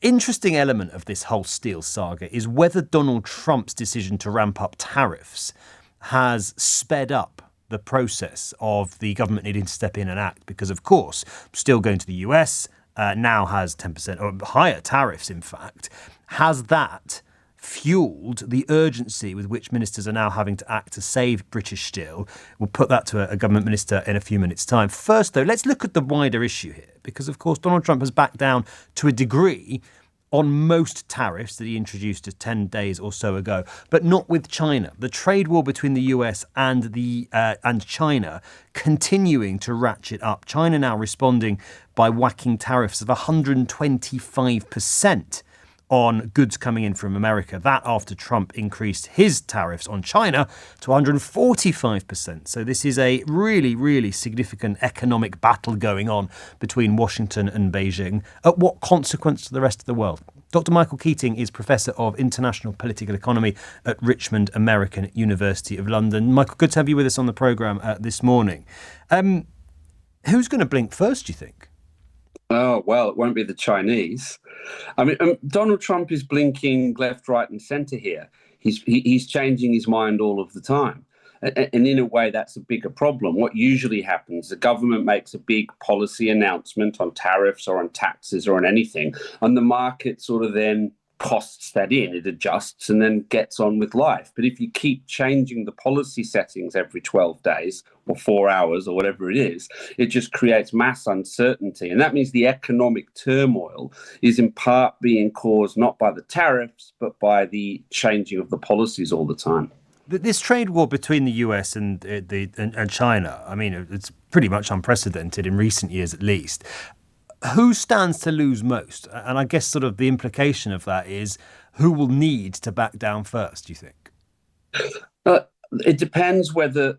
interesting element of this whole steel saga is whether Donald Trump's decision to ramp up tariffs has sped up the process of the government needing to step in and act. Because, of course, still going to the US now has 10% or higher tariffs, in fact. Has that fueled the urgency with which ministers are now having to act to save British steel? We'll put that to a government minister in a few minutes' time. First, though, let's look at the wider issue here, because, of course, Donald Trump has backed down to a degree on most tariffs that he introduced just 10 days or so ago, but not with China. The trade war between the US and China continuing to ratchet up. China now responding by whacking tariffs of 125% on goods coming in from America. That after Trump increased his tariffs on China to 145%. So this is a really, really significant economic battle going on between Washington and Beijing. At what consequence to the rest of the world? Dr Michael Keating is Professor of International Political Economy at Richmond American University of London. Michael, good to have you with us on the programme this morning. Who's going to blink first, do you think? Oh, well, it won't be the Chinese. I mean, Donald Trump is blinking left, right and centre here. He's changing his mind all of the time. And in a way, that's a bigger problem. What usually happens, the government makes a big policy announcement on tariffs or on taxes or on anything, and the market sort of then costs that in, it adjusts and then gets on with life. But if you keep changing the policy settings every 12 days or 4 hours or whatever it is, it just creates mass uncertainty. And that means the economic turmoil is in part being caused not by the tariffs, but by the changing of the policies all the time. This trade war between the US and China, I mean, it's pretty much unprecedented in recent years at least. Who stands to lose most? And I guess sort of the implication of that is who will need to back down first, do you think? It depends whether...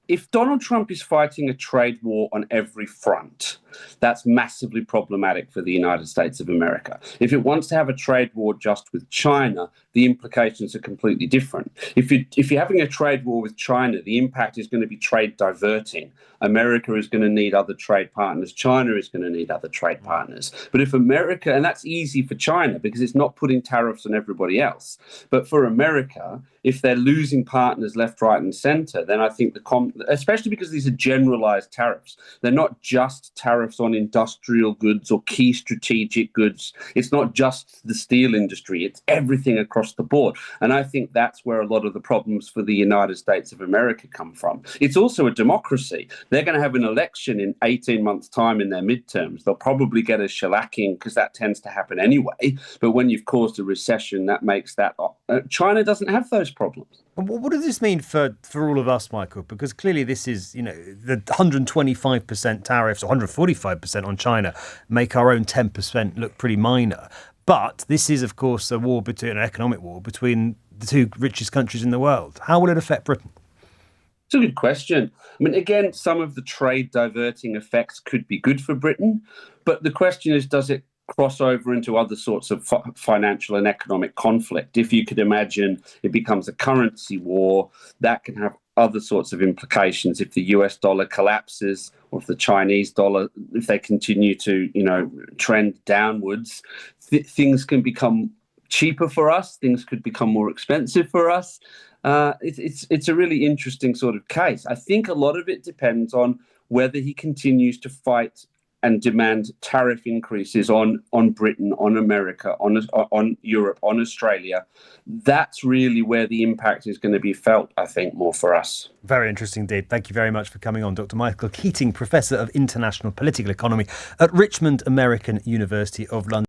If Donald Trump is fighting a trade war on every front, that's massively problematic for the United States of America. If it wants to have a trade war just with China, the implications are completely different. If you're having a trade war with China, the impact is going to be trade diverting. America is going to need other trade partners. China is going to need other trade partners. But if America, and that's easy for China because it's not putting tariffs on everybody else. But for America, if they're losing partners left, right and center, then I think especially because these are generalized tariffs. They're not just tariffs on industrial goods or key strategic goods. It's not just the steel industry. It's everything across the board. And I think that's where a lot of the problems for the United States of America come from. It's also a democracy. They're going to have an election in 18 months' time in their midterms. They'll probably get a shellacking because that tends to happen anyway. But when you've caused a recession, that makes that... China doesn't have those problems. And what does this mean for all of us, Michael? Because clearly this is, the 125% tariffs, or 145% on China, make our own 10% look pretty minor. But this is, of course, an economic war between the two richest countries in the world. How will it affect Britain? It's a good question. I mean, again, some of the trade diverting effects could be good for Britain. But the question is, does it cross over into other sorts of financial and economic conflict? If you could imagine it becomes a currency war, that can have other sorts of implications. If the US dollar collapses, or if the Chinese dollar, if they continue to, trend downwards, things can become cheaper for us. Things could become more expensive for us. It's a really interesting sort of case. I think a lot of it depends on whether he continues to fight and demand tariff increases on Britain, on America, on Europe, on Australia. That's really where the impact is going to be felt, I think, more for us. Very interesting indeed. Thank you very much for coming on. Dr Michael Keating, Professor of International Political Economy at Richmond American University of London.